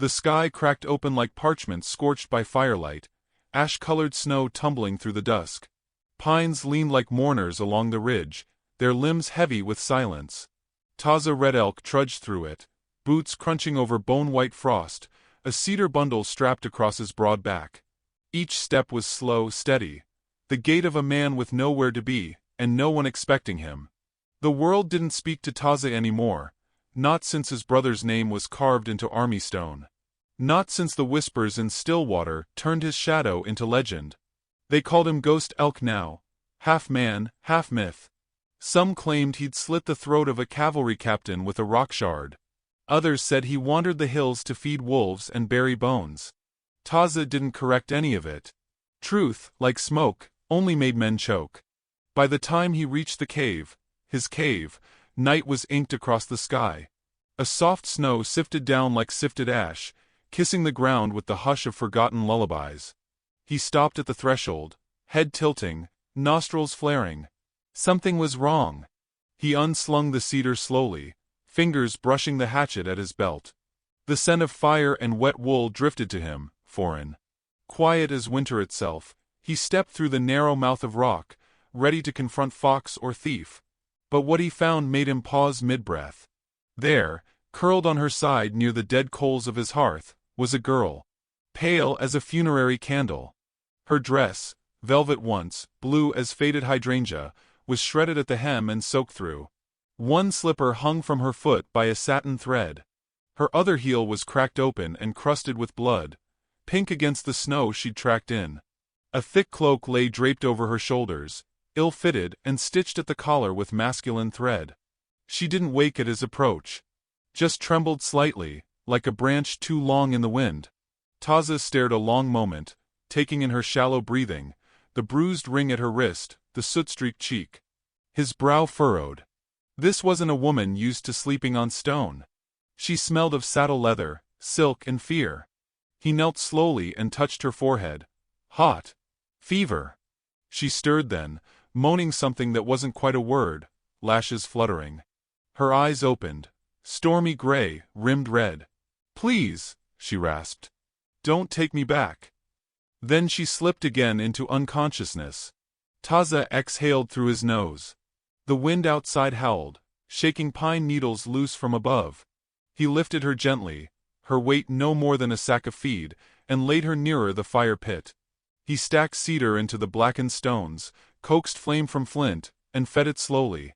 The sky cracked open like parchment scorched by firelight, ash-colored snow tumbling through the dusk. Pines leaned like mourners along the ridge, their limbs heavy with silence. Taza Red Elk trudged through it, boots crunching over bone-white frost, a cedar bundle strapped across his broad back. Each step was slow, steady, the gait of a man with nowhere to be, and no one expecting him. The world didn't speak to Taza anymore, not since his brother's name was carved into army stone. Not since the whispers in Stillwater turned his shadow into legend. They called him Ghost Elk now, half man, half myth. Some claimed he'd slit the throat of a cavalry captain with a rock shard. Others said he wandered the hills to feed wolves and bury bones. Taza didn't correct any of it. Truth, like smoke, only made men choke. By the time he reached the cave, his cave, night was inked across the sky. A soft snow sifted down like sifted ash, kissing the ground with the hush of forgotten lullabies. He stopped at the threshold, head tilting, nostrils flaring. Something was wrong. He unslung the cedar slowly, fingers brushing the hatchet at his belt. The scent of fire and wet wool drifted to him, foreign. Quiet as winter itself, he stepped through the narrow mouth of rock, ready to confront fox or thief. But what he found made him pause mid-breath. There, curled on her side near the dead coals of his hearth, was a girl, pale as a funerary candle. Her dress, velvet once, blue as faded hydrangea, was shredded at the hem and soaked through. One slipper hung from her foot by a satin thread. Her other heel was cracked open and crusted with blood, pink against the snow she'd tracked in. A thick cloak lay draped over her shoulders, ill-fitted and stitched at the collar with masculine thread. She didn't wake at his approach. Just trembled slightly, like a branch too long in the wind. Taza stared a long moment, taking in her shallow breathing, the bruised ring at her wrist, the soot-streaked cheek. His brow furrowed. This wasn't a woman used to sleeping on stone. She smelled of saddle leather, silk and fear. He knelt slowly and touched her forehead. Hot. Fever. She stirred then, moaning something that wasn't quite a word, lashes fluttering. Her eyes opened, stormy gray, rimmed red. "Please," she rasped. "Don't take me back." Then she slipped again into unconsciousness. Taza exhaled through his nose. The wind outside howled, shaking pine needles loose from above. He lifted her gently, her weight no more than a sack of feed, and laid her nearer the fire pit. He stacked cedar into the blackened stones, coaxed flame from flint, and fed it slowly.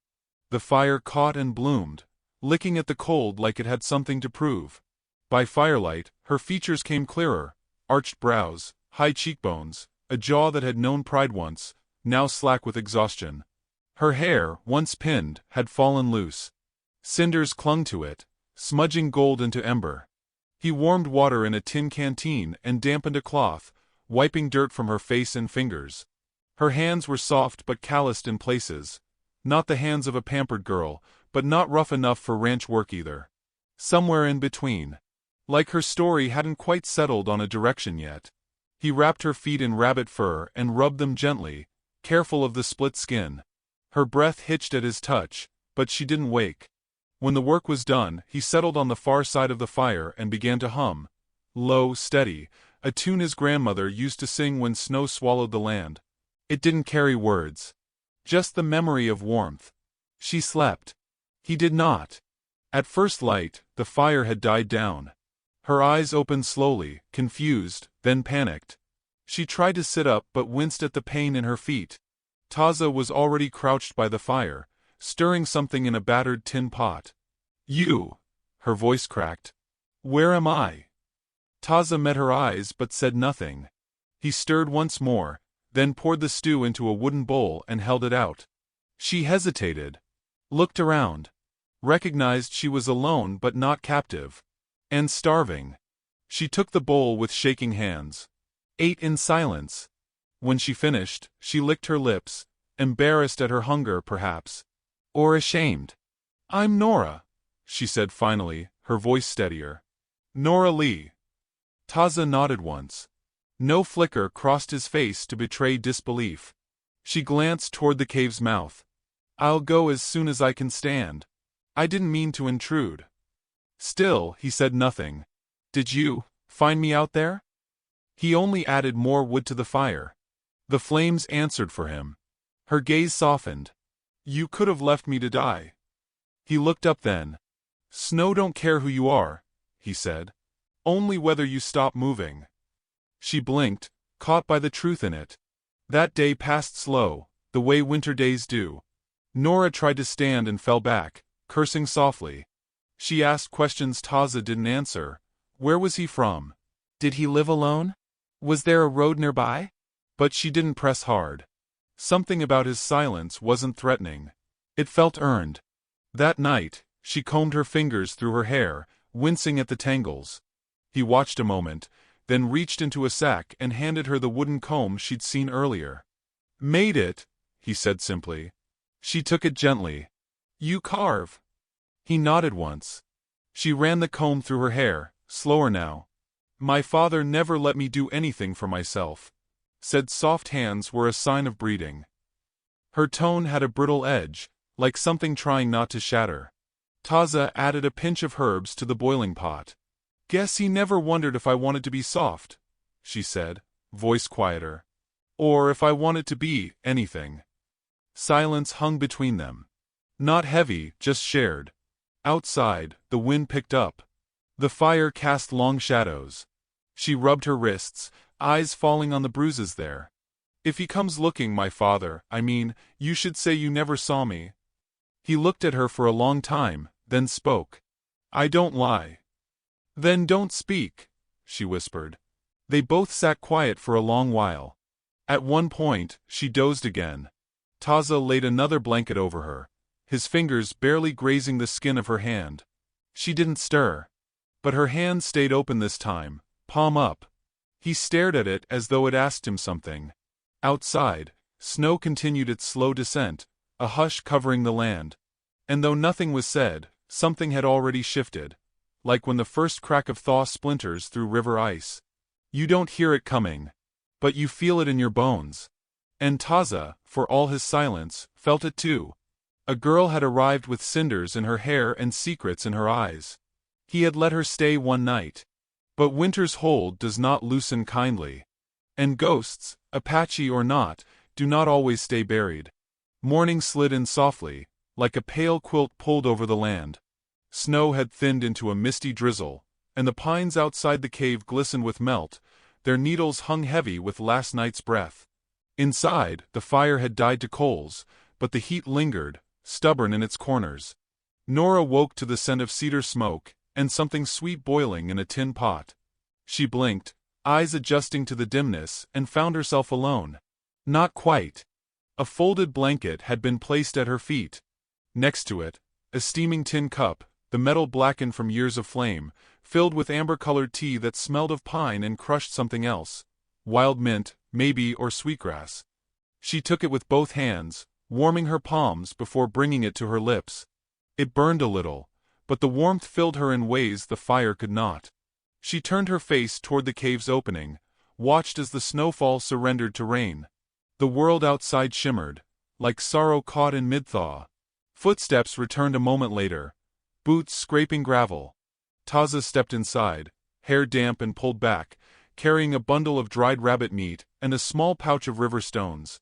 The fire caught and bloomed, licking at the cold like it had something to prove. By firelight, her features came clearer, arched brows, high cheekbones, a jaw that had known pride once, now slack with exhaustion. Her hair, once pinned, had fallen loose. Cinders clung to it, smudging gold into ember. He warmed water in a tin canteen and dampened a cloth, wiping dirt from her face and fingers. Her hands were soft but calloused in places. Not the hands of a pampered girl, but not rough enough for ranch work either. Somewhere in between. Like her story hadn't quite settled on a direction yet. He wrapped her feet in rabbit fur and rubbed them gently, careful of the split skin. Her breath hitched at his touch, but she didn't wake. When the work was done, he settled on the far side of the fire and began to hum. Low, steady, a tune his grandmother used to sing when snow swallowed the land. It didn't carry words. Just the memory of warmth. She slept. He did not. At first light, the fire had died down. Her eyes opened slowly, confused, then panicked. She tried to sit up but winced at the pain in her feet. Taza was already crouched by the fire, stirring something in a battered tin pot. "You!" Her voice cracked. "Where am I?" Taza met her eyes but said nothing. He stirred once more, then poured the stew into a wooden bowl and held it out. She hesitated. Looked around. Recognized she was alone but not captive. And starving. She took the bowl with shaking hands. Ate in silence. When she finished, she licked her lips, embarrassed at her hunger perhaps. Or ashamed. "I'm Nora," she said finally, her voice steadier. "Nora Lee." Taza nodded once. No flicker crossed his face to betray disbelief. She glanced toward the cave's mouth. "I'll go as soon as I can stand. I didn't mean to intrude." Still, he said nothing. Did you find me out there? He only added more wood to the fire. The flames answered for him. Her gaze softened. You could have left me to die. He looked up then. Snow don't care who you are, he said. Only whether you stop moving. She blinked, caught by the truth in it. That day passed slow, the way winter days do. Nora tried to stand and fell back, cursing softly. She asked questions Taza didn't answer. Where was he from? Did he live alone? Was there a road nearby? But she didn't press hard. Something about his silence wasn't threatening. It felt earned. That night, she combed her fingers through her hair, wincing at the tangles. He watched a moment, then reached into a sack and handed her the wooden comb she'd seen earlier. Made it, he said simply. She took it gently. You carve. He nodded once. She ran the comb through her hair, slower now. My father never let me do anything for myself. Said soft hands were a sign of breeding. Her tone had a brittle edge, like something trying not to shatter. Taza added a pinch of herbs to the boiling pot. Guess he never wondered if I wanted to be soft, she said, voice quieter. Or if I wanted to be anything. Silence hung between them. Not heavy, just shared. Outside, the wind picked up. The fire cast long shadows. She rubbed her wrists, eyes falling on the bruises there. If he comes looking, my father, you should say you never saw me. He looked at her for a long time, then spoke. I don't lie. Then don't speak, she whispered. They both sat quiet for a long while. At one point, she dozed again. Taza laid another blanket over her, his fingers barely grazing the skin of her hand. She didn't stir. But her hand stayed open this time, palm up. He stared at it as though it asked him something. Outside, snow continued its slow descent, a hush covering the land. And though nothing was said, something had already shifted. Like when the first crack of thaw splinters through river ice. You don't hear it coming. But you feel it in your bones. And Taza, for all his silence, felt it too. A girl had arrived with cinders in her hair and secrets in her eyes. He had let her stay one night. But winter's hold does not loosen kindly. And ghosts, Apache or not, do not always stay buried. Morning slid in softly, like a pale quilt pulled over the land. Snow had thinned into a misty drizzle, and the pines outside the cave glistened with melt, their needles hung heavy with last night's breath. Inside, the fire had died to coals, but the heat lingered, stubborn in its corners. Nora woke to the scent of cedar smoke, and something sweet boiling in a tin pot. She blinked, eyes adjusting to the dimness, and found herself alone. Not quite. A folded blanket had been placed at her feet. Next to it, a steaming tin cup, the metal blackened from years of flame, filled with amber-colored tea that smelled of pine and crushed something else. Wild mint, maybe, or sweetgrass. She took it with both hands, warming her palms before bringing it to her lips. It burned a little, but the warmth filled her in ways the fire could not. She turned her face toward the cave's opening, watched as the snowfall surrendered to rain. The world outside shimmered, like sorrow caught in mid-thaw. Footsteps returned a moment later, boots scraping gravel. Taza stepped inside, hair damp and pulled back, carrying a bundle of dried rabbit meat and a small pouch of river stones.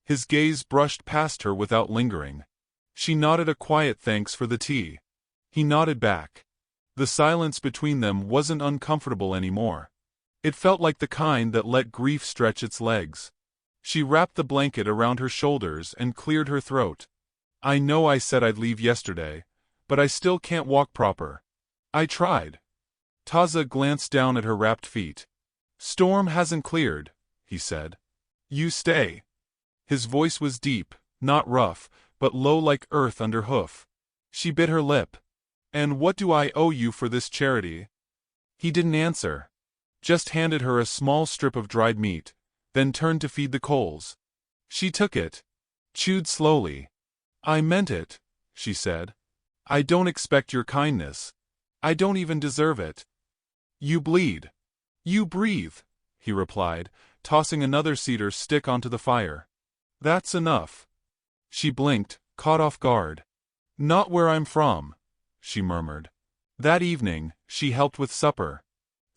His gaze brushed past her without lingering. She nodded a quiet thanks for the tea. He nodded back. The silence between them wasn't uncomfortable anymore. It felt like the kind that let grief stretch its legs. She wrapped the blanket around her shoulders and cleared her throat. I know I said I'd leave yesterday, but I still can't walk proper. I tried. Taza glanced down at her wrapped feet. Storm hasn't cleared, he said. You stay. His voice was deep, not rough, but low like earth under hoof. She bit her lip. And what do I owe you for this charity? He didn't answer. Just handed her a small strip of dried meat, then turned to feed the coals. She took it. Chewed slowly. I meant it, she said. I don't expect your kindness. I don't even deserve it. You bleed. You breathe, he replied, tossing another cedar stick onto the fire. That's enough. She blinked, caught off guard. Not where I'm from, she murmured. That evening, she helped with supper.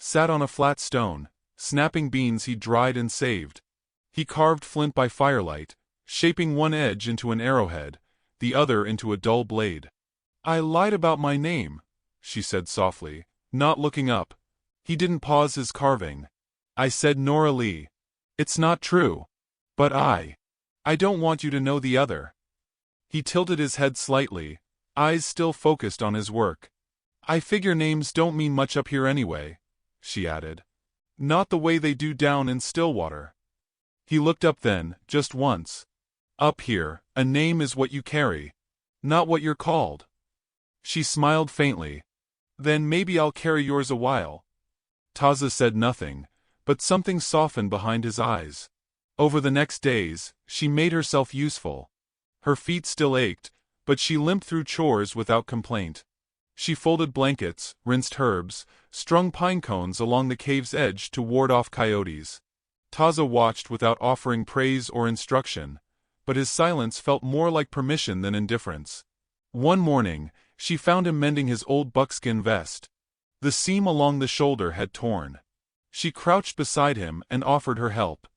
sat on a flat stone, snapping beans he dried and saved. He carved flint by firelight, shaping one edge into an arrowhead, the other into a dull blade. "I lied about my name," she said softly, not looking up. He didn't pause his carving. "I said Nora Lee. It's not true. But I don't want you to know the other." He tilted his head slightly, eyes still focused on his work. "I figure names don't mean much up here anyway," she added. "Not the way they do down in Stillwater." He looked up then, just once. "Up here, a name is what you carry, not what you're called." She smiled faintly. "Then maybe I'll carry yours a while." Taza said nothing, but something softened behind his eyes. Over the next days, she made herself useful. Her feet still ached, but she limped through chores without complaint. She folded blankets, rinsed herbs, strung pine cones along the cave's edge to ward off coyotes. Taza watched without offering praise or instruction, but his silence felt more like permission than indifference. One morning, she found him mending his old buckskin vest. The seam along the shoulder had torn. She crouched beside him and offered her help.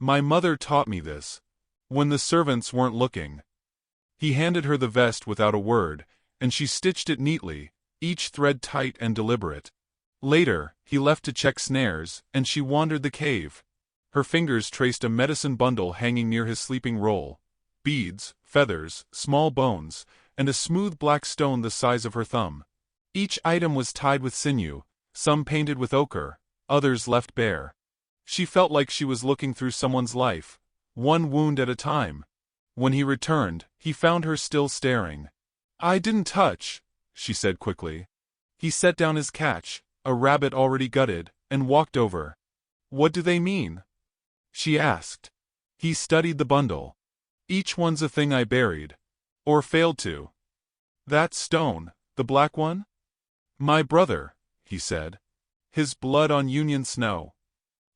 "My mother taught me this. When the servants weren't looking." He handed her the vest without a word, and she stitched it neatly, each thread tight and deliberate. Later, he left to check snares, and she wandered the cave. Her fingers traced a medicine bundle hanging near his sleeping roll. Beads, feathers, small bones, and a smooth black stone the size of her thumb. Each item was tied with sinew, some painted with ochre, others left bare. She felt like she was looking through someone's life, one wound at a time. When he returned, he found her still staring. "I didn't touch," she said quickly. He set down his catch, a rabbit already gutted, and walked over. "What do they mean?" she asked. He studied the bundle. "Each one's a thing I buried. Or failed to." "That stone, the black one?" "My brother," he said. "His blood on Union snow."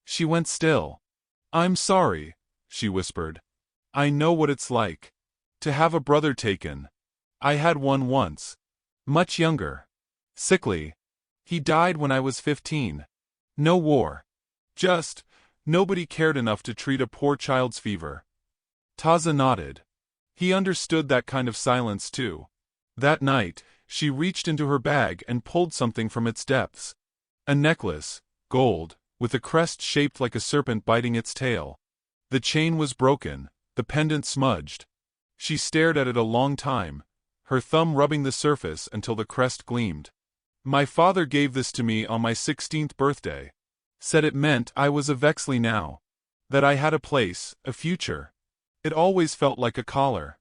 She went still. "I'm sorry," she whispered. "I know what it's like. To have a brother taken. I had one once. Much younger. Sickly. He died when I was 15. No war. Just, nobody cared enough to treat a poor child's fever." Taza nodded. He understood that kind of silence too. That night, she reached into her bag and pulled something from its depths. A necklace, gold, with a crest shaped like a serpent biting its tail. The chain was broken, the pendant smudged. She stared at it a long time, her thumb rubbing the surface until the crest gleamed. "My father gave this to me on my 16th birthday. Said it meant I was a Vexley now. That I had a place, a future. It always felt like a collar."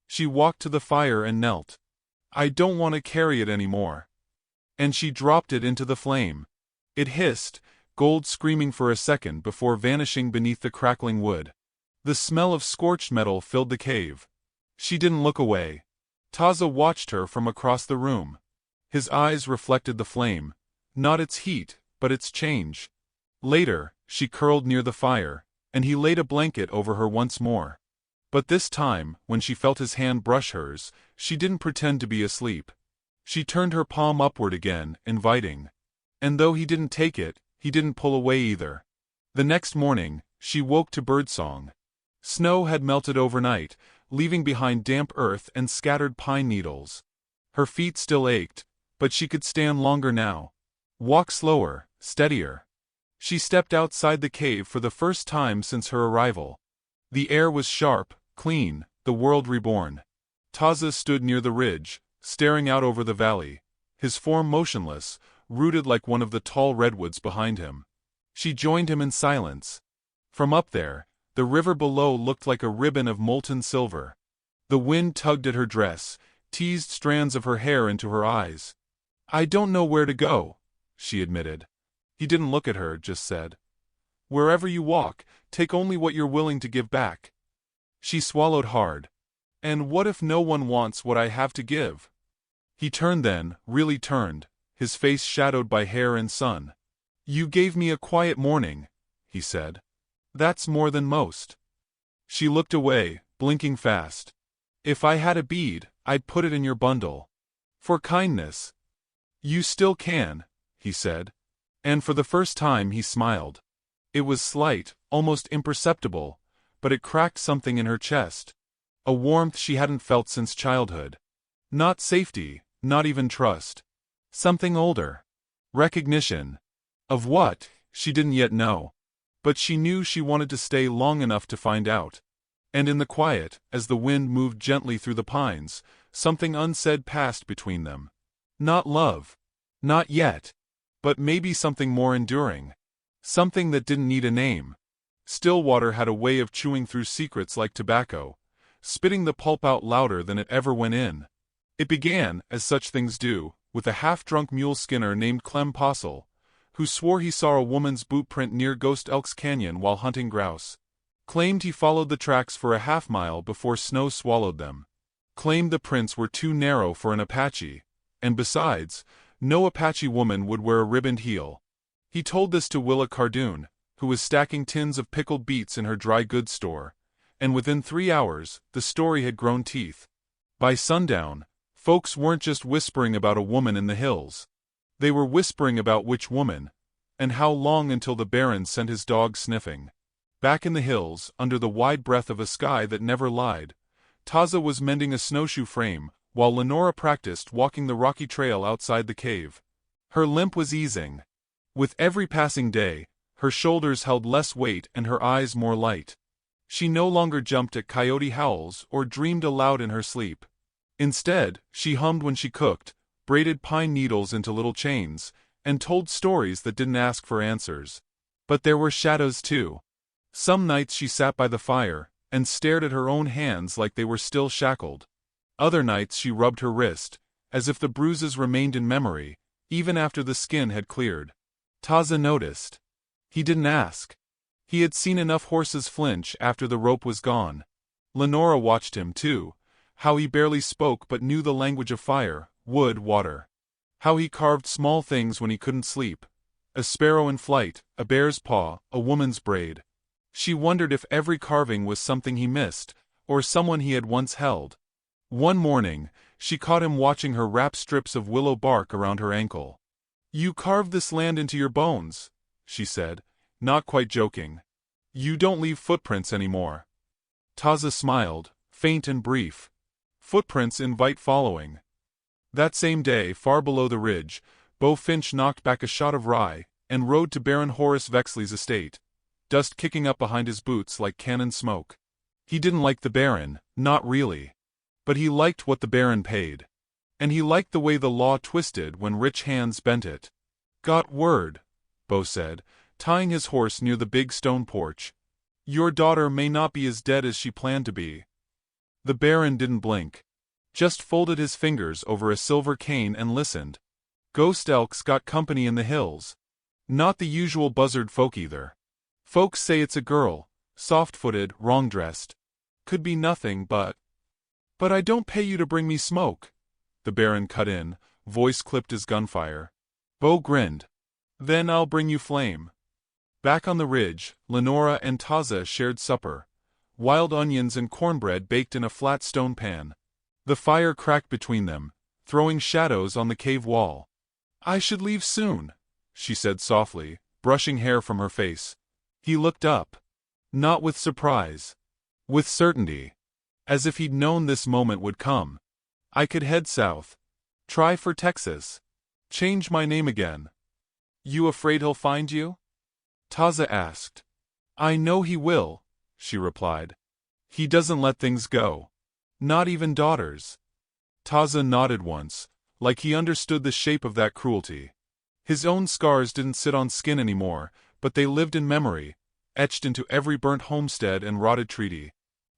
She walked to the fire and knelt. "I don't want to carry it anymore." And she dropped it into the flame. It hissed, gold screaming for a second before vanishing beneath the crackling wood. The smell of scorched metal filled the cave. She didn't look away. Taza watched her from across the room. His eyes reflected the flame, not its heat, but its change. Later, she curled near the fire, and he laid a blanket over her once more. But this time, when she felt his hand brush hers, she didn't pretend to be asleep. She turned her palm upward again, inviting. And though he didn't take it, he didn't pull away either. The next morning, she woke to birdsong. Snow had melted overnight, leaving behind damp earth and scattered pine needles. Her feet still ached, but she could stand longer now. Walk slower, steadier. She stepped outside the cave for the first time since her arrival. The air was sharp, clean, the world reborn. Taza stood near the ridge, staring out over the valley, his form motionless, rooted like one of the tall redwoods behind him. She joined him in silence. From up there, the river below looked like a ribbon of molten silver. The wind tugged at her dress, teased strands of her hair into her eyes. "I don't know where to go," she admitted. He didn't look at her, just said, "Wherever you walk, take only what you're willing to give back." She swallowed hard. "And what if no one wants what I have to give?" He turned then, really turned, his face shadowed by hair and sun. "You gave me a quiet morning," he said. "That's more than most." She looked away, blinking fast. "If I had a bead, I'd put it in your bundle. For kindness." "You still can," he said. And for the first time he smiled. It was slight, almost imperceptible, but it cracked something in her chest. A warmth she hadn't felt since childhood. Not safety, not even trust. Something older. Recognition. Of what, she didn't yet know. But she knew she wanted to stay long enough to find out. And in the quiet, as the wind moved gently through the pines, something unsaid passed between them. Not love. Not yet. But maybe something more enduring. Something that didn't need a name. Stillwater had a way of chewing through secrets like tobacco, spitting the pulp out louder than it ever went in. It began, as such things do, with a half-drunk mule skinner named Clem Postle, who swore he saw a woman's boot print near Ghost Elk's Canyon while hunting grouse. Claimed he followed the tracks for a half-mile before snow swallowed them. Claimed the prints were too narrow for an Apache, and besides, no Apache woman would wear a ribboned heel. He told this to Willa Cardoon, who was stacking tins of pickled beets in her dry goods store, and within 3 hours, the story had grown teeth. By sundown, folks weren't just whispering about a woman in the hills. They were whispering about which woman, and how long until the Baron sent his dog sniffing. Back in the hills, under the wide breath of a sky that never lied, Taza was mending a snowshoe frame, while Lenora practiced walking the rocky trail outside the cave. Her limp was easing. With every passing day, her shoulders held less weight and her eyes more light. She no longer jumped at coyote howls or dreamed aloud in her sleep. Instead, she hummed when she cooked, braided pine needles into little chains, and told stories that didn't ask for answers. But there were shadows too. Some nights she sat by the fire, and stared at her own hands like they were still shackled. Other nights she rubbed her wrist, as if the bruises remained in memory, even after the skin had cleared. Taza noticed. He didn't ask. He had seen enough horses flinch after the rope was gone. Lenora watched him too, how he barely spoke but knew the language of fire, wood, water. How he carved small things when he couldn't sleep. A sparrow in flight, a bear's paw, a woman's braid. She wondered if every carving was something he missed, or someone he had once held. One morning, she caught him watching her wrap strips of willow bark around her ankle. "You carved this land into your bones," she said, not quite joking. "You don't leave footprints anymore." Taza smiled, faint and brief. Footprints invite following. That same day, far below the ridge, Beau Finch knocked back a shot of rye, and rode to Baron Horace Vexley's estate, dust kicking up behind his boots like cannon smoke. He didn't like the Baron, not really. But he liked what the Baron paid. And he liked the way the law twisted when rich hands bent it. "Got word," Beau said, tying his horse near the big stone porch. "Your daughter may not be as dead as she planned to be." The Baron didn't blink. Just folded his fingers over a silver cane and listened. Ghost elk's got company in the hills. Not the usual buzzard folk either. Folks say it's a girl, soft-footed, wrong-dressed. Could be nothing but... "But I don't pay you to bring me smoke," the Baron cut in, voice clipped as gunfire. Beau grinned. "Then I'll bring you flame." Back on the ridge, Lenora and Taza shared supper. Wild onions and cornbread baked in a flat stone pan. The fire cracked between them, throwing shadows on the cave wall. "I should leave soon," she said softly, brushing hair from her face. He looked up. Not with surprise. With certainty. As if he'd known this moment would come. "I could head south. Try for Texas. Change my name again." "You afraid he'll find you?" Taza asked. "I know he will," she replied. "He doesn't let things go. Not even daughters." Taza nodded once, like he understood the shape of that cruelty. His own scars didn't sit on skin anymore, but they lived in memory, etched into every burnt homestead and rotted treaty.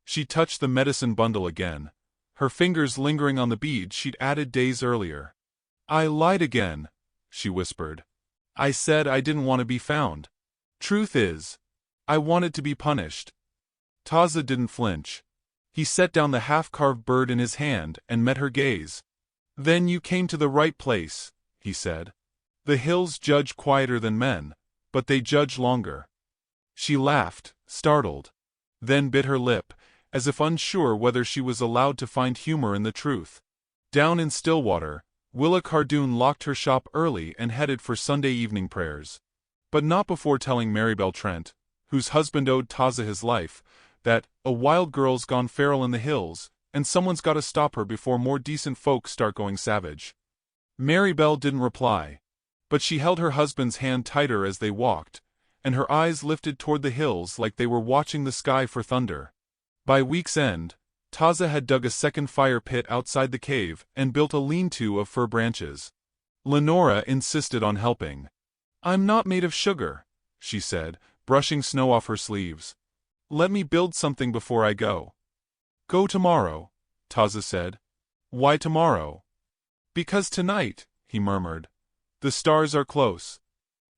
She touched the medicine bundle again, her fingers lingering on the bead she'd added days earlier. "I lied again," she whispered. "I said I didn't want to be found. Truth is, I wanted to be punished." Taza didn't flinch. He set down the half-carved bird in his hand and met her gaze. "Then you came to the right place," he said. "The hills judge quieter than men, but they judge longer." She laughed, startled. Then bit her lip, as if unsure whether she was allowed to find humor in the truth. Down in Stillwater, Willa Cardoon locked her shop early and headed for Sunday evening prayers. But not before telling Maribel Trent, whose husband owed Taza his life, that a wild girl's gone feral in the hills, and someone's got to stop her before more decent folk start going savage. Maribel didn't reply, but she held her husband's hand tighter as they walked, and her eyes lifted toward the hills like they were watching the sky for thunder. By week's end, Taza had dug a second fire pit outside the cave and built a lean-to of fir branches. Lenora insisted on helping. "I'm not made of sugar," she said, brushing snow off her sleeves. "Let me build something before I go." "Go tomorrow," Taza said. "Why tomorrow?" "Because tonight," he murmured. "The stars are close."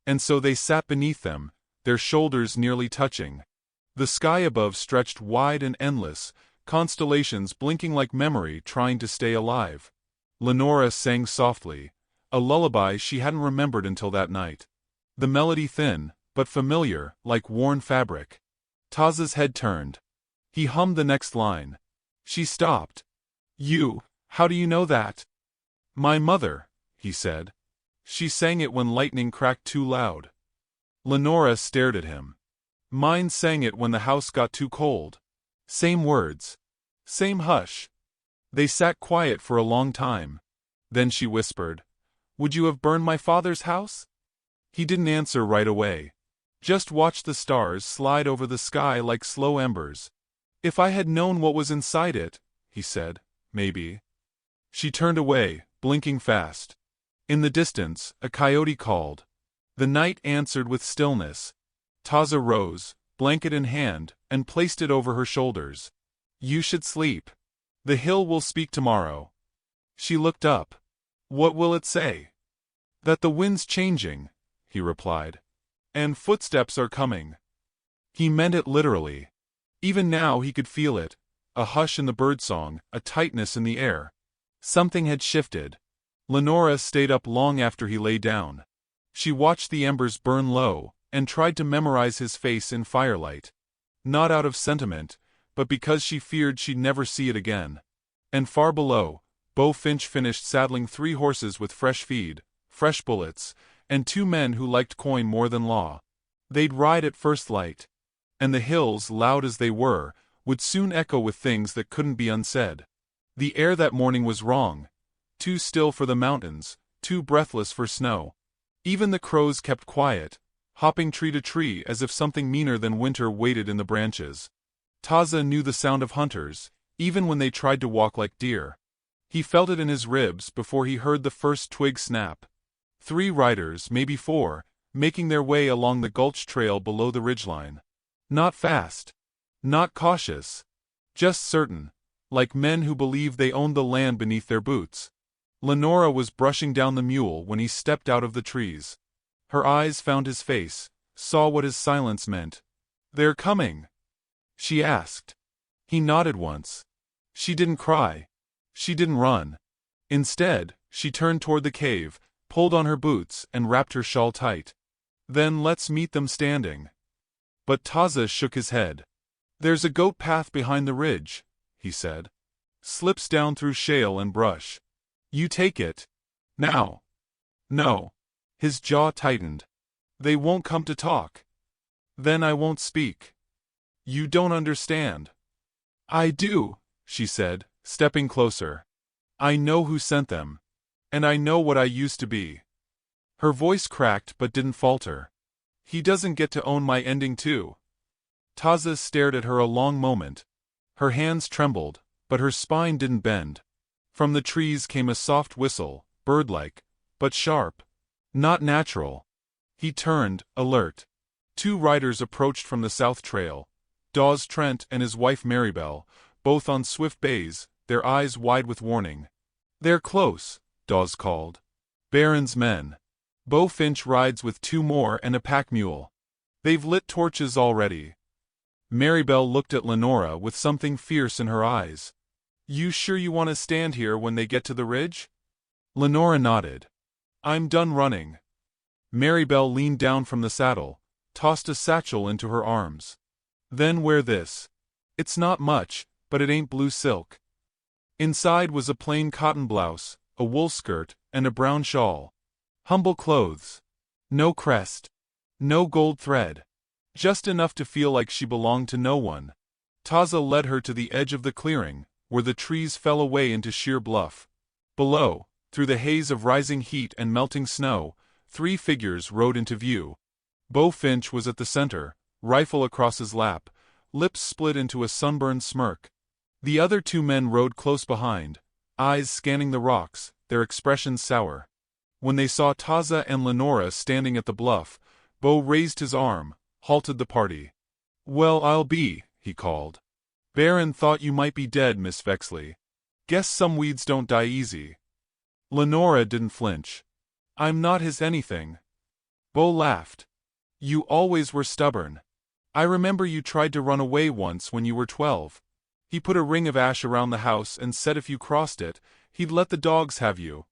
And so they sat beneath them, their shoulders nearly touching. The sky above stretched wide and endless, constellations blinking like memory trying to stay alive. Lenora sang softly, a lullaby she hadn't remembered until that night. The melody thin, but familiar, like worn fabric. Taza's head turned. He hummed the next line. She stopped. How do you know that?" "My mother," he said. "She sang it when lightning cracked too loud." Lenora stared at him. "Mine sang it when the house got too cold." Same words. Same hush. They sat quiet for a long time. Then she whispered, "Would you have burned my father's house?" He didn't answer right away. Just watched the stars slide over the sky like slow embers. "If I had known what was inside it," he said, "maybe." She turned away, blinking fast. In the distance, a coyote called. The night answered with stillness. Taza rose, blanket in hand, and placed it over her shoulders. "You should sleep. The hill will speak tomorrow." She looked up. "What will it say?" "That the wind's changing," he replied. "And footsteps are coming." He meant it literally. Even now he could feel it, a hush in the birdsong, a tightness in the air. Something had shifted. Lenora stayed up long after he lay down. She watched the embers burn low, and tried to memorize his face in firelight. Not out of sentiment, but because she feared she'd never see it again. And far below, Bo Finch finished saddling 3 horses with fresh feed, fresh bullets, and 2 men who liked coin more than law. They'd ride at first light. And the hills, loud as they were, would soon echo with things that couldn't be unsaid. The air that morning was wrong. Too still for the mountains, too breathless for snow. Even the crows kept quiet, hopping tree to tree as if something meaner than winter waited in the branches. Taza knew the sound of hunters, even when they tried to walk like deer. He felt it in his ribs before he heard the first twig snap. 3 riders, maybe 4, making their way along the gulch trail below the ridgeline. Not fast. Not cautious. Just certain, like men who believed they owned the land beneath their boots. Lenora was brushing down the mule when he stepped out of the trees. Her eyes found his face, saw what his silence meant. "They're coming?" she asked. He nodded once. She didn't cry. She didn't run. Instead, she turned toward the cave, pulled on her boots, and wrapped her shawl tight. "Then let's meet them standing." But Taza shook his head. "There's a goat path behind the ridge," he said. "Slips down through shale and brush. You take it. Now." "No." His jaw tightened. "They won't come to talk." "Then I won't speak." "You don't understand." "I do," she said, stepping closer. "I know who sent them. And I know what I used to be." Her voice cracked but didn't falter. "He doesn't get to own my ending too." Taza stared at her a long moment. Her hands trembled, but her spine didn't bend. From the trees came a soft whistle, bird-like, but sharp. Not natural. He turned, alert. 2 riders approached from the south trail. Dawes Trent and his wife Maribel, both on swift bays, their eyes wide with warning. "They're close," Dawes called. "Baron's men. Bo Finch rides with 2 more and a pack mule. They've lit torches already." Maribel looked at Lenora with something fierce in her eyes. "You sure you want to stand here when they get to the ridge?" Lenora nodded. "I'm done running." Maribel leaned down from the saddle, tossed a satchel into her arms. "Then wear this. It's not much, but it ain't blue silk." Inside was a plain cotton blouse, a wool skirt, and a brown shawl. Humble clothes. No crest. No gold thread. Just enough to feel like she belonged to no one. Taza led her to the edge of the clearing, where the trees fell away into sheer bluff. Below, through the haze of rising heat and melting snow, 3 figures rode into view. Bo Finch was at the center, rifle across his lap, lips split into a sunburned smirk. The other 2 men rode close behind, eyes scanning the rocks, their expressions sour. When they saw Taza and Lenora standing at the bluff, Bo raised his arm, halted the party. "Well, I'll be," he called. "Baron thought you might be dead, Miss Vexley. Guess some weeds don't die easy." Lenora didn't flinch. "I'm not his anything." Bo laughed. "You always were stubborn. I remember you tried to run away once when you were 12. He put a ring of ash around the house and said if you crossed it, he'd let the dogs have you."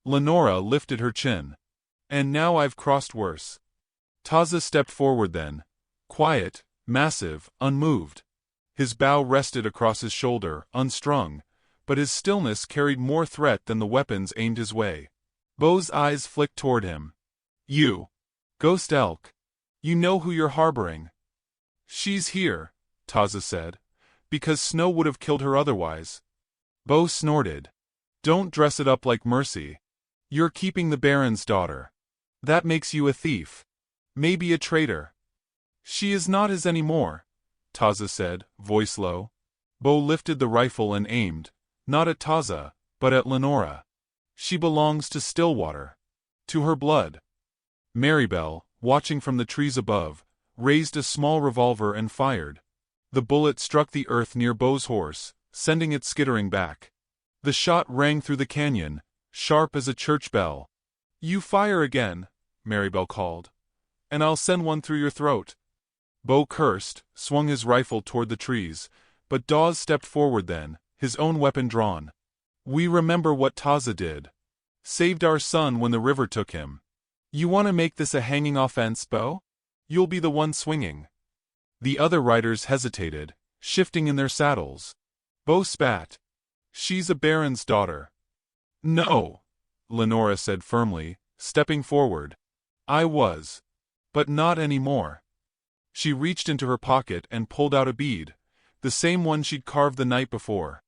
Lenora lifted her chin. "And now I've crossed worse." Taza stepped forward then. Quiet, massive, unmoved. His bow rested across his shoulder, unstrung, but his stillness carried more threat than the weapons aimed his way. Bo's eyes flicked toward him. "You. Ghost elk. You know who you're harboring." "She's here," Taza said, "because Snow would have killed her otherwise." Bo snorted. "Don't dress it up like mercy. You're keeping the Baron's daughter. That makes you a thief. Maybe a traitor." "She is not his anymore," Taza said, voice low. Bo lifted the rifle and aimed, not at Taza, but at Lenora. "She belongs to Stillwater. To her blood." Marybelle, watching from the trees above, raised a small revolver and fired. The bullet struck the earth near Bo's horse, sending it skittering back. The shot rang through the canyon, sharp as a church bell. "You fire again," Marybelle called, "and I'll send one through your throat." Bo cursed, swung his rifle toward the trees, but Dawes stepped forward then, his own weapon drawn. "We remember what Taza did. Saved our son when the river took him. You want to make this a hanging offense, Bo? You'll be the one swinging." The other riders hesitated, shifting in their saddles. Bo spat. "She's a baron's daughter." "No," Lenora said firmly, stepping forward. "I was. But not anymore." She reached into her pocket and pulled out a bead, the same one she'd carved the night before.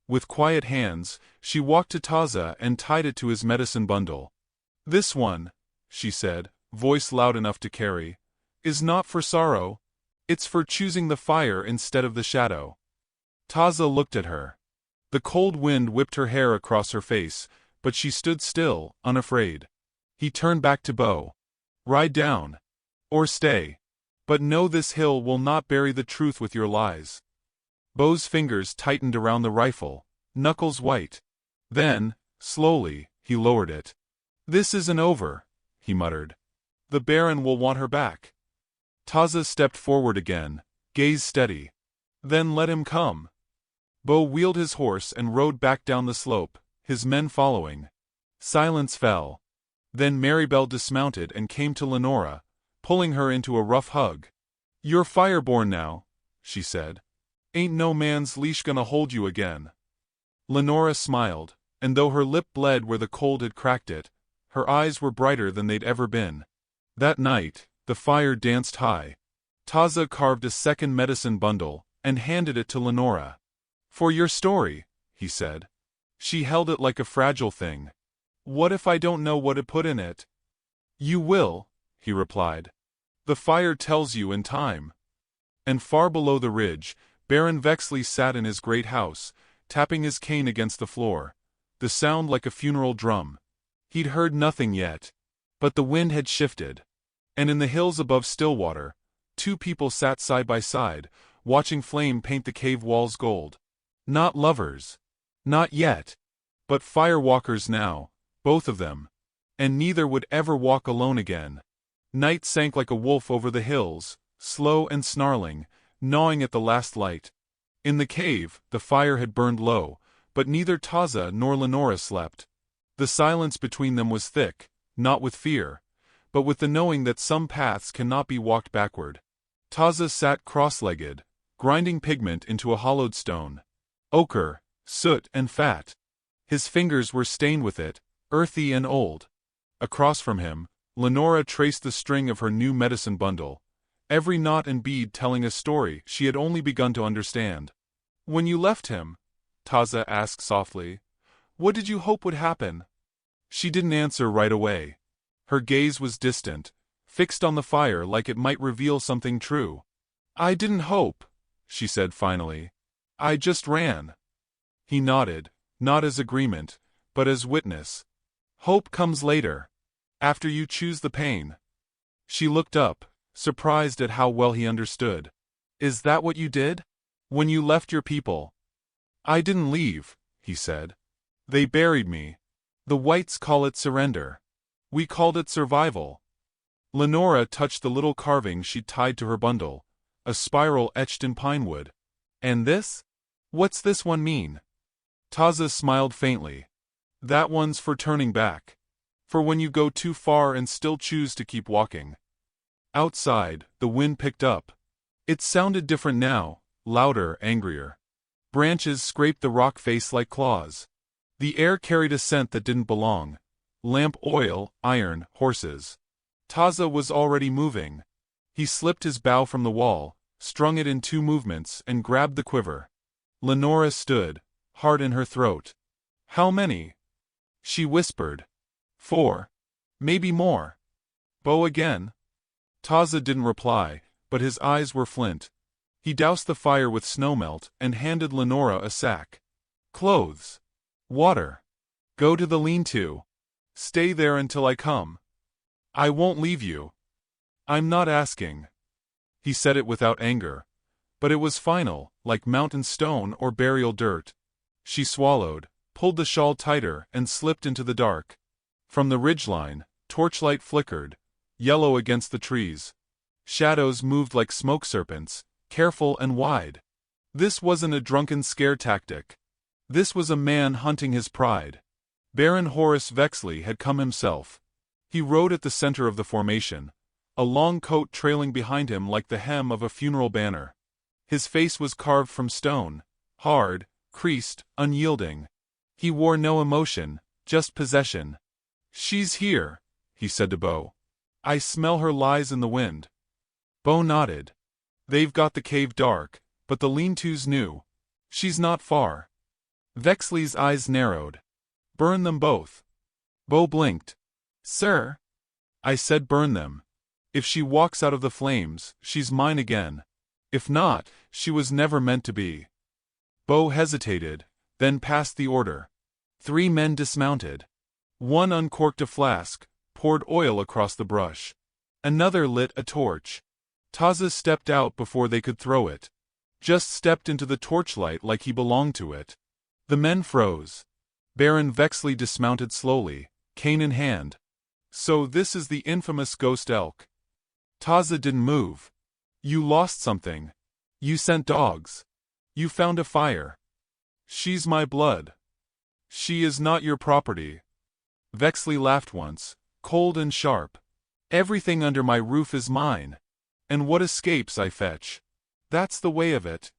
With quiet hands, she walked to Taza and tied it to his medicine bundle. "This one," she said, voice loud enough to carry, "is not for sorrow. It's for choosing the fire instead of the shadow." Taza looked at her. The cold wind whipped her hair across her face, but she stood still, unafraid. He turned back to Bo. "Ride down. Or stay. But know this hill will not bury the truth with your lies." Bo's fingers tightened around the rifle, knuckles white. Then, slowly, he lowered it. "This isn't over," he muttered. "The Baron will want her back." Taza stepped forward again, gaze steady. "Then let him come." Bo wheeled his horse and rode back down the slope, his men following. Silence fell. Then Marybelle dismounted and came to Lenora, pulling her into a rough hug. "You're fireborn now," she said. "Ain't no man's leash gonna hold you again." Lenora smiled, and though her lip bled where the cold had cracked it, her eyes were brighter than they'd ever been. That night, the fire danced high. Taza carved a second medicine bundle and handed it to Lenora. "For your story," he said. She held it like a fragile thing. "What if I don't know what to put in it?" "You will," he replied. "The fire tells you in time." And far below the ridge, Baron Vexley sat in his great house, tapping his cane against the floor, the sound like a funeral drum. He'd heard nothing yet. But the wind had shifted. And in the hills above Stillwater, 2 people sat side by side, watching flame paint the cave walls gold. Not lovers. Not yet. But firewalkers now, both of them. And neither would ever walk alone again. Night sank like a wolf over the hills, slow and snarling, gnawing at the last light. In the cave, the fire had burned low, but neither Taza nor Lenora slept. The silence between them was thick, not with fear, but with the knowing that some paths cannot be walked backward. Taza sat cross-legged, grinding pigment into a hollowed stone. Ochre, soot and fat. His fingers were stained with it, earthy and old. Across from him, Lenora traced the string of her new medicine bundle, every knot and bead telling a story she had only begun to understand. "When you left him," Taza asked softly, "what did you hope would happen?" She didn't answer right away. Her gaze was distant, fixed on the fire like it might reveal something true. "I didn't hope," she said finally. "I just ran." He nodded, not as agreement, but as witness. "Hope comes later. After you choose the pain." She looked up, surprised at how well he understood. "Is that what you did? When you left your people?" "I didn't leave," he said. "They buried me. The whites call it surrender. We called it survival." Lenora touched the little carving she'd tied to her bundle, a spiral etched in pinewood. "And this? What's this one mean?" Taza smiled faintly. "That one's for turning back. For when you go too far and still choose to keep walking." Outside, the wind picked up. It sounded different now, louder, angrier. Branches scraped the rock face like claws. The air carried a scent that didn't belong. Lamp oil, iron, horses. Taza was already moving. He slipped his bow from the wall, strung it in 2 movements, and grabbed the quiver. Lenora stood, heart in her throat. "How many?" She whispered. 4. Maybe more." "Bow again?" Taza didn't reply, but his eyes were flint. He doused the fire with snowmelt and handed Lenora a sack. "Clothes. Water. Go to the lean-to. Stay there until I come. I won't leave you. I'm not asking." He said it without anger, but it was final, like mountain stone or burial dirt. She swallowed, pulled the shawl tighter, and slipped into the dark. From the ridgeline, torchlight flickered, yellow against the trees. Shadows moved like smoke serpents, careful and wide. This wasn't a drunken scare tactic. This was a man hunting his pride. Baron Horace Vexley had come himself. He rode at the center of the formation, a long coat trailing behind him like the hem of a funeral banner. His face was carved from stone, hard, creased, unyielding. He wore no emotion, just possession. "She's here," he said to Bo. "I smell her lies in the wind." Bo nodded. "They've got the cave dark, but the lean-to's new. She's not far." Vexley's eyes narrowed. "Burn them both." Bo blinked. "Sir?" "I said burn them. If she walks out of the flames, she's mine again. If not, she was never meant to be." Bo hesitated, then passed the order. 3 men dismounted. One uncorked a flask, poured oil across the brush. Another lit a torch. Taza stepped out before they could throw it. Just stepped into the torchlight like he belonged to it. The men froze. Baron Vexley dismounted slowly, cane in hand. "So this is the infamous ghost elk." Taza didn't move. "You lost something. You sent dogs. You found a fire. She's my blood. She is not your property." Vexley laughed once, cold and sharp. "Everything under my roof is mine. And what escapes I fetch. That's the way of it."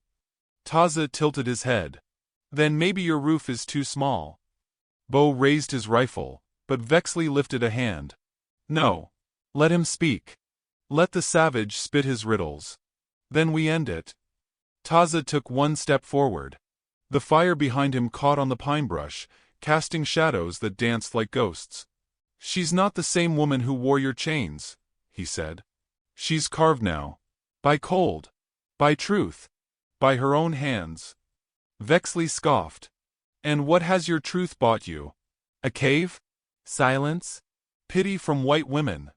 Taza tilted his head. "Then maybe your roof is too small." Bo raised his rifle, but Vexley lifted a hand. "No. Let him speak. Let the savage spit his riddles. Then we end it." Taza took 1 step forward. The fire behind him caught on the pine brush, casting shadows that danced like ghosts. "She's not the same woman who wore your chains," he said. "She's carved now. By cold. By truth. By her own hands." Vexley scoffed. "And what has your truth bought you? A cave? Silence? Pity from white women?"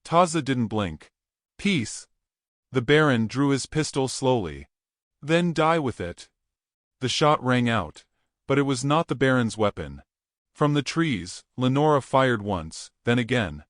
Taza didn't blink. "Peace." The Baron drew his pistol slowly. "Then die with it." The shot rang out, but it was not the Baron's weapon. From the trees, Lenora fired once, then again.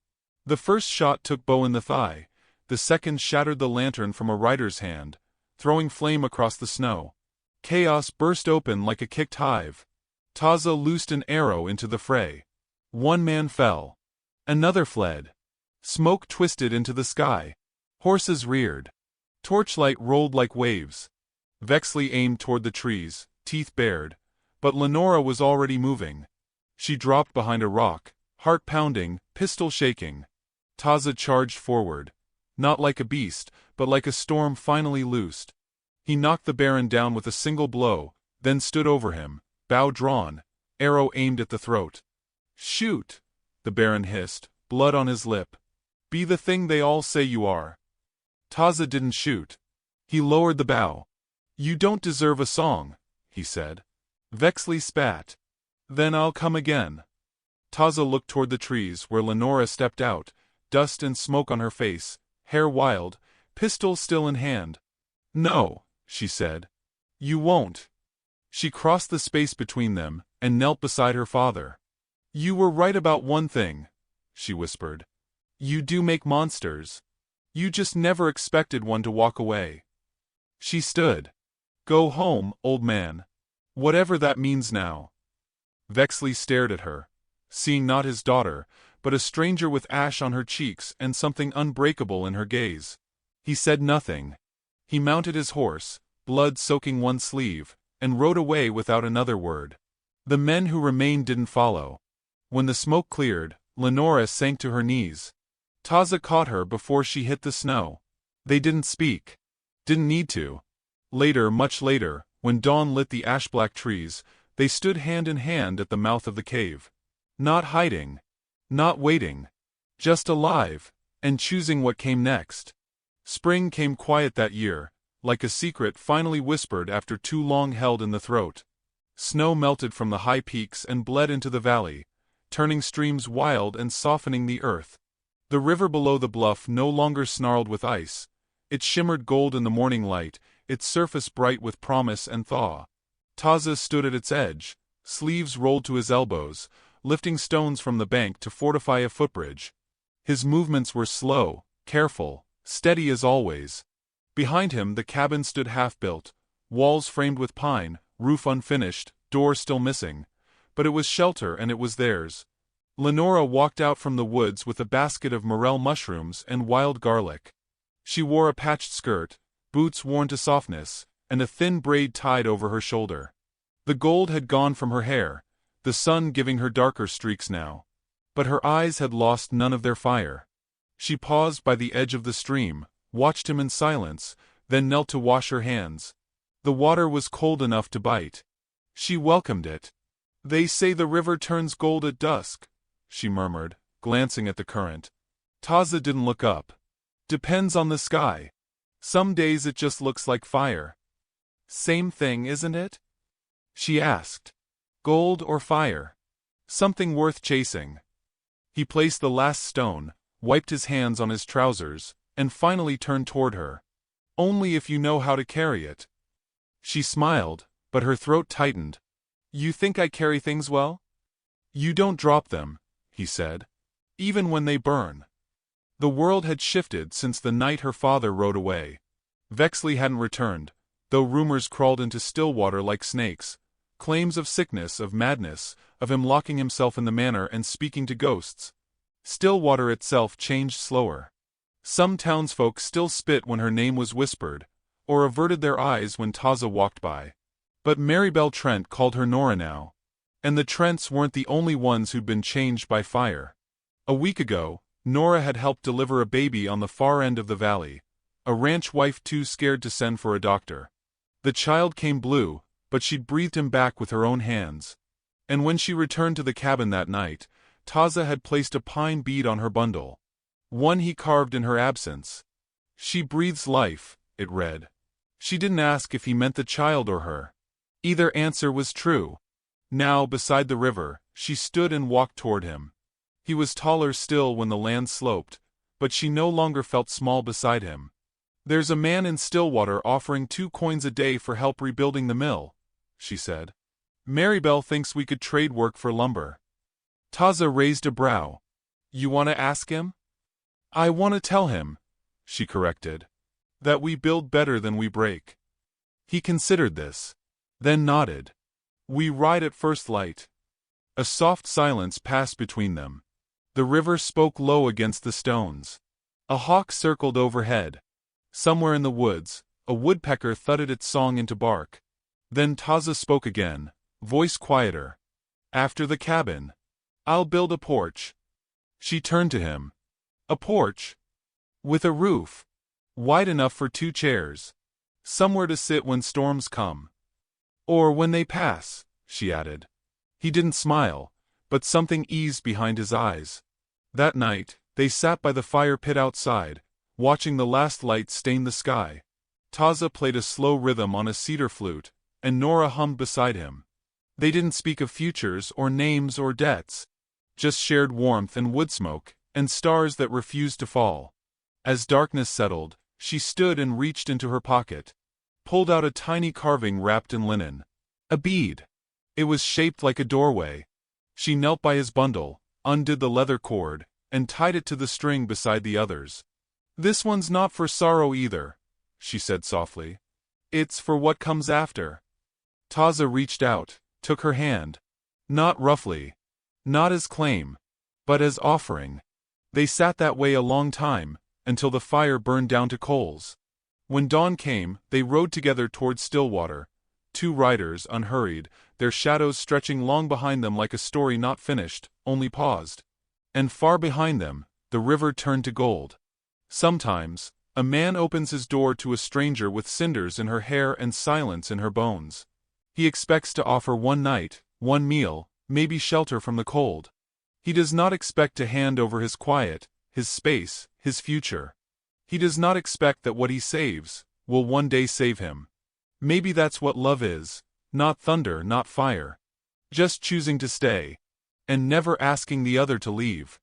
The first shot took Bo in the thigh, the second shattered the lantern from a rider's hand, throwing flame across the snow. Chaos burst open like a kicked hive. Taza loosed an arrow into the fray. 1 man fell. Another fled. Smoke twisted into the sky. Horses reared. Torchlight rolled like waves. Vexley aimed toward the trees, teeth bared, but Lenora was already moving. She dropped behind a rock, heart pounding, pistol shaking. Taza charged forward. Not like a beast, but like a storm finally loosed. He knocked the Baron down with a single blow, then stood over him, bow drawn, arrow aimed at the throat. "Shoot!" the Baron hissed, blood on his lip. "Be the thing they all say you are." Taza didn't shoot. He lowered the bow. "You don't deserve a song," he said. Vexley spat. "Then I'll come again." Taza looked toward the trees where Lenora stepped out, dust and smoke on her face, hair wild, pistol still in hand. "No," she said. "You won't." She crossed the space between them and knelt beside her father. "You were right about one thing," she whispered. "You do make monsters. You just never expected one to walk away." She stood. "Go home, old man. Whatever that means now." Vexley stared at her, seeing not his daughter, but a stranger with ash on her cheeks and something unbreakable in her gaze. He said nothing. He mounted his horse, blood soaking one sleeve, and rode away without another word. The men who remained didn't follow. When the smoke cleared, Lenora sank to her knees. Taza caught her before she hit the snow. They didn't speak. Didn't need to. Later, much later, when dawn lit the ash-black trees, they stood hand in hand at the mouth of the cave. Not hiding. Not waiting. Just alive, and choosing what came next. Spring came quiet that year, like a secret finally whispered after too long held in the throat. Snow melted from the high peaks and bled into the valley, turning streams wild and softening the earth. The river below the bluff no longer snarled with ice. It shimmered gold in the morning light, its surface bright with promise and thaw. Taza stood at its edge, sleeves rolled to his elbows, lifting stones from the bank to fortify a footbridge. His movements were slow, careful, steady as always. Behind him the cabin stood half-built, walls framed with pine, roof unfinished, door still missing. But it was shelter and it was theirs. Lenora walked out from the woods with a basket of morel mushrooms and wild garlic. She wore a patched skirt, boots worn to softness, and a thin braid tied over her shoulder. The gold had gone from her hair, the sun giving her darker streaks now. But her eyes had lost none of their fire. She paused by the edge of the stream, watched him in silence, then knelt to wash her hands. The water was cold enough to bite. She welcomed it. "They say the river turns gold at dusk," she murmured, glancing at the current. Taza didn't look up. "Depends on the sky. Some days it just looks like fire." "Same thing, isn't it?" she asked. "Gold or fire? Something worth chasing." He placed the last stone, wiped his hands on his trousers, and finally turned toward her. "Only if you know how to carry it." She smiled, but her throat tightened. "You think I carry things well?" "You don't drop them," he said. "Even when they burn." The world had shifted since the night her father rode away. Vexley hadn't returned, though rumors crawled into Stillwater like snakes. Claims of sickness, of madness, of him locking himself in the manor and speaking to ghosts. Stillwater itself changed slower. Some townsfolk still spit when her name was whispered, or averted their eyes when Taza walked by. But Marybelle Trent called her Nora now. And the Trents weren't the only ones who'd been changed by fire. A week ago, Nora had helped deliver a baby on the far end of the valley, a ranch wife too scared to send for a doctor. The child came blue, but she'd breathed him back with her own hands. And when she returned to the cabin that night, Taza had placed a pine bead on her bundle. One he carved in her absence. "She breathes life," it read. She didn't ask if he meant the child or her. Either answer was true. Now, beside the river, she stood and walked toward him. He was taller still when the land sloped, but she no longer felt small beside him. "There's a man in Stillwater offering 2 coins a day for help rebuilding the mill," she said. "Marybelle thinks we could trade work for lumber." Taza raised a brow. "You want to ask him?" "I want to tell him," she corrected, "that we build better than we break." He considered this, then nodded. "We ride at first light." A soft silence passed between them. The river spoke low against the stones. A hawk circled overhead. Somewhere in the woods, a woodpecker thudded its song into bark. Then Taza spoke again, voice quieter. After the cabin. I'll build a porch. She turned to him. A porch? With a roof. Wide enough for 2 chairs. Somewhere to sit when storms come. Or when they pass, she added. He didn't smile, but something eased behind his eyes. That night, they sat by the fire pit outside, watching the last light stain the sky. Taza played a slow rhythm on a cedar flute, and Nora hummed beside him. They didn't speak of futures or names or debts. Just shared warmth and wood smoke, and stars that refused to fall. As darkness settled, she stood and reached into her pocket. Pulled out a tiny carving wrapped in linen. A bead. It was shaped like a doorway. She knelt by his bundle, undid the leather cord, and tied it to the string beside the others. This one's not for sorrow either, she said softly. It's for what comes after. Taza reached out, took her hand. Not roughly. Not as claim. But as offering. They sat that way a long time, until the fire burned down to coals. When dawn came, they rode together toward Stillwater. 2 riders, unhurried, their shadows stretching long behind them like a story not finished, only paused. And far behind them, the river turned to gold. Sometimes, a man opens his door to a stranger with cinders in her hair and silence in her bones. He expects to offer one night, one meal, maybe shelter from the cold. He does not expect to hand over his quiet, his space, his future. He does not expect that what he saves will one day save him. Maybe that's what love is, not thunder, not fire. Just choosing to stay. And never asking the other to leave.